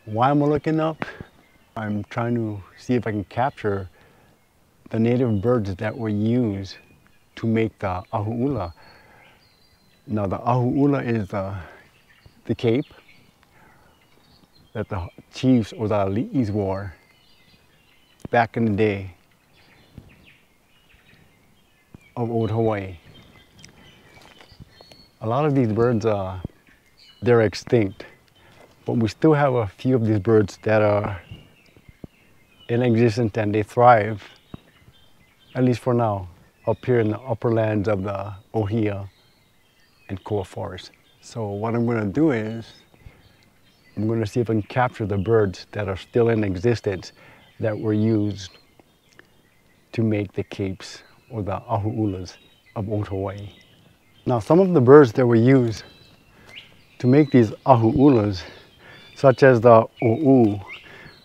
Why am I looking up? I'm trying to see if I can capture the native birds that were used to make the ahu'ula. Now the ahu'ula is the cape that the chiefs or the ali'is wore back in the day of old Hawaii. A lot of these birds, they're extinct, but we still have a few of these birds that are in existence and they thrive, at least for now, up here in the upper lands of the Ohia and Koa Forest. So what I'm going to do is, I'm going to see if I can capture the birds that are still in existence that were used to make the capes or the ahu'ulas of old Hawaii. Now some of the birds that were used to make these ahu'ulas, such as the o'u.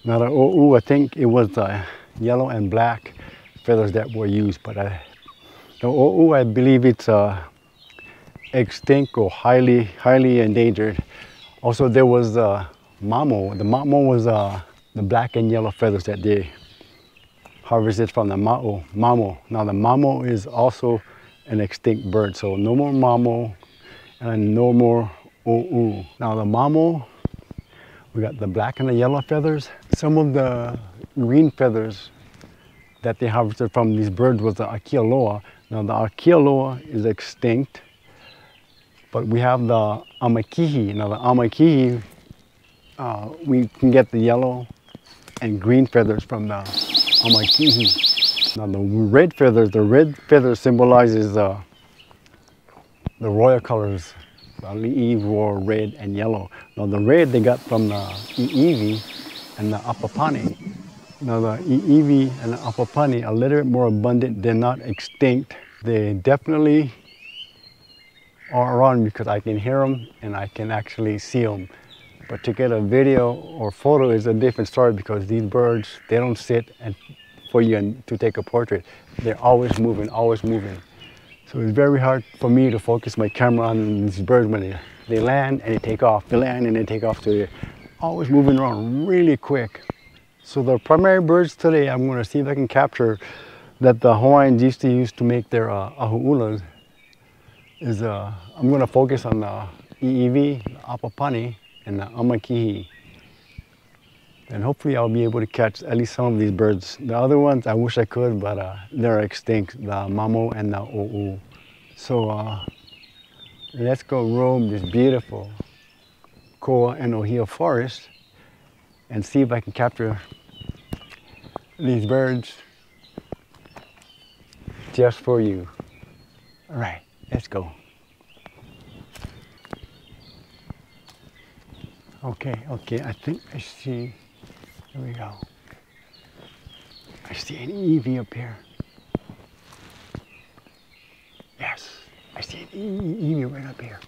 Now the o'u, I think it was the yellow and black feathers that were used, but the o'u, I believe it's extinct or highly endangered. Also there was the mamo. The mamo was the black and yellow feathers that they harvested from the mamo. Now the mamo is also an extinct bird, so no more mamo and no more o'u. Now the mamo, we got the black and the yellow feathers. Some of the green feathers that they harvested from these birds was the akialoa. Now the akialoa is extinct, but we have the amakihi. Now the amakihi, we can get the yellow and green feathers from the amakihi. Now the red feather symbolizes the royal colors. The ali'i wore red and yellow. Now the red they got from the i'iwi and the apapane. Now the i'iwi and the apapane are a little bit more abundant. They're not extinct. They definitely are around because I can hear them and I can actually see them. But to get a video or photo is a different story because these birds, they don't sit and for you to take a portrait. They're always moving, always moving. So it's very hard for me to focus my camera on these birds when they land and they take off. They land and they take off, so they're always moving around really quick. So the primary birds today, I'm going to see if I can capture that the Hawaiians used to use to make their ahu'ulas. I'm going to focus on the i'iwi, the apapane, and the amakihi. And hopefully I'll be able to catch at least some of these birds. The other ones I wish I could, but they're extinct, the mamo and the o'u. So let's go roam this beautiful Koa and Ohia forest and see if I can capture these birds just for you. All right, let's go. Okay, I think I see. Here we go. I see an i'iwi up here. Yes, I see an i'iwi right up here.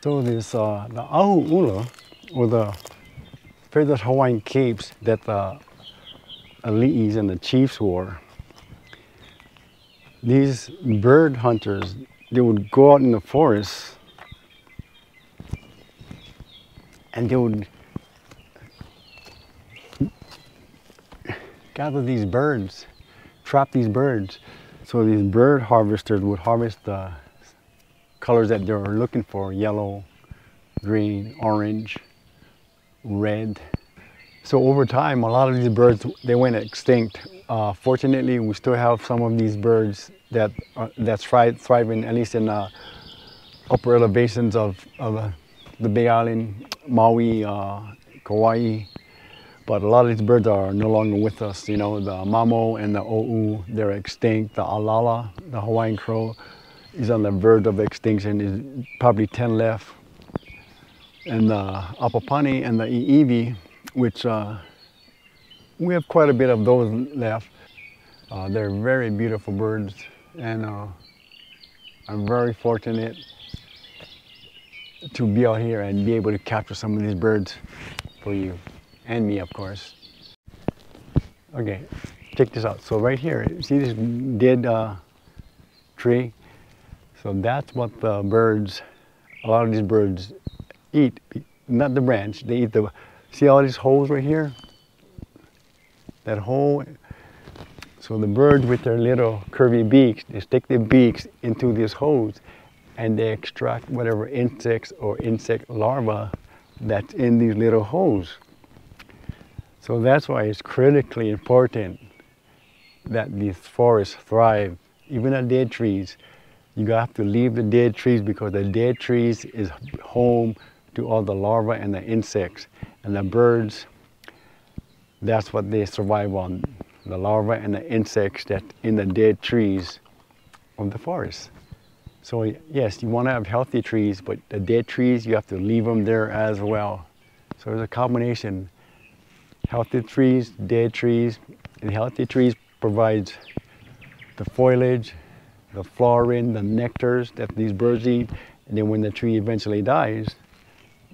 So this, the Ahu'ula, or the feathered Hawaiian capes that the elites and the chiefs wore, these bird hunters, they would go out in the forest and they would gather these birds, trap these birds. So these bird harvesters would harvest the colors that they were looking for: yellow, green, orange, red. So over time, a lot of these birds, they went extinct. Fortunately, we still have some of these birds that's thriving, at least in the upper elevations of the Big Island, Maui, Kauai. But a lot of these birds are no longer with us. You know, the mamo and the o'u, they're extinct. The alala, the Hawaiian crow, is on the verge of extinction. There's probably 10 left. And the apapani and the iiwi, which we have quite a bit of those left. They're very beautiful birds, and I'm very fortunate to be out here and be able to capture some of these birds for you, and me, of course. Okay, check this out. So right here, see this dead tree? So that's what the birds, a lot of these birds eat, not the branch, they eat the, see all these holes right here? That hole. So the birds with their little curvy beaks, they stick their beaks into these holes and they extract whatever insects or insect larvae that's in these little holes. So that's why it's critically important that these forests thrive. Even the dead trees, you have to leave the dead trees, because the dead trees is home to all the larvae and the insects. And the birds, that's what they survive on, the larvae and the insects that in the dead trees of the forest. So yes, you want to have healthy trees, but the dead trees, you have to leave them there as well. So there's a combination. Healthy trees, dead trees, and healthy trees provides the foliage, the florin, the nectars that these birds eat. And then when the tree eventually dies,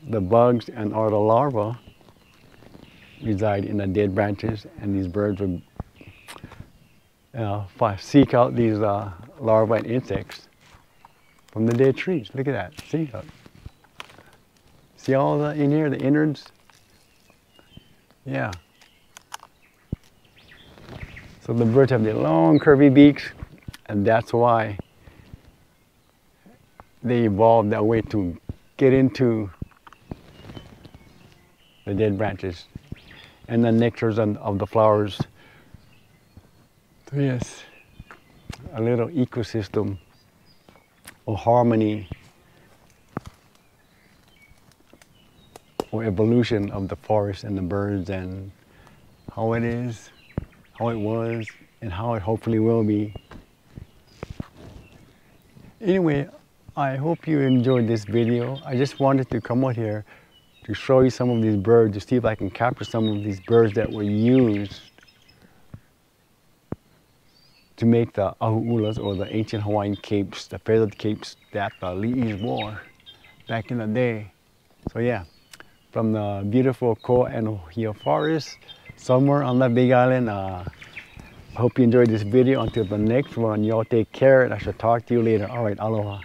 the bugs and all the larvae reside in the dead branches, and these birds would seek out these larvae and insects from the dead trees. Look at that. See? See all the in here, the innards? Yeah. So the birds have their long curvy beaks, and that's why they evolved that way, to get into the dead branches and the nectars of the flowers. So yes, a little ecosystem or harmony or evolution of the forest and the birds, and how it is, how it was, and how it hopefully will be. Anyway, I hope you enjoyed this video. I just wanted to come out here to show you some of these birds, to see if I can capture some of these birds that were used to make the ahu'ulas, or the ancient Hawaiian capes, the feathered capes that the li'is wore back in the day. So yeah, from the beautiful Ko'anohia forest, somewhere on the Big Island. I hope you enjoyed this video. Until the next one, y'all take care, and I shall talk to you later. All right, aloha.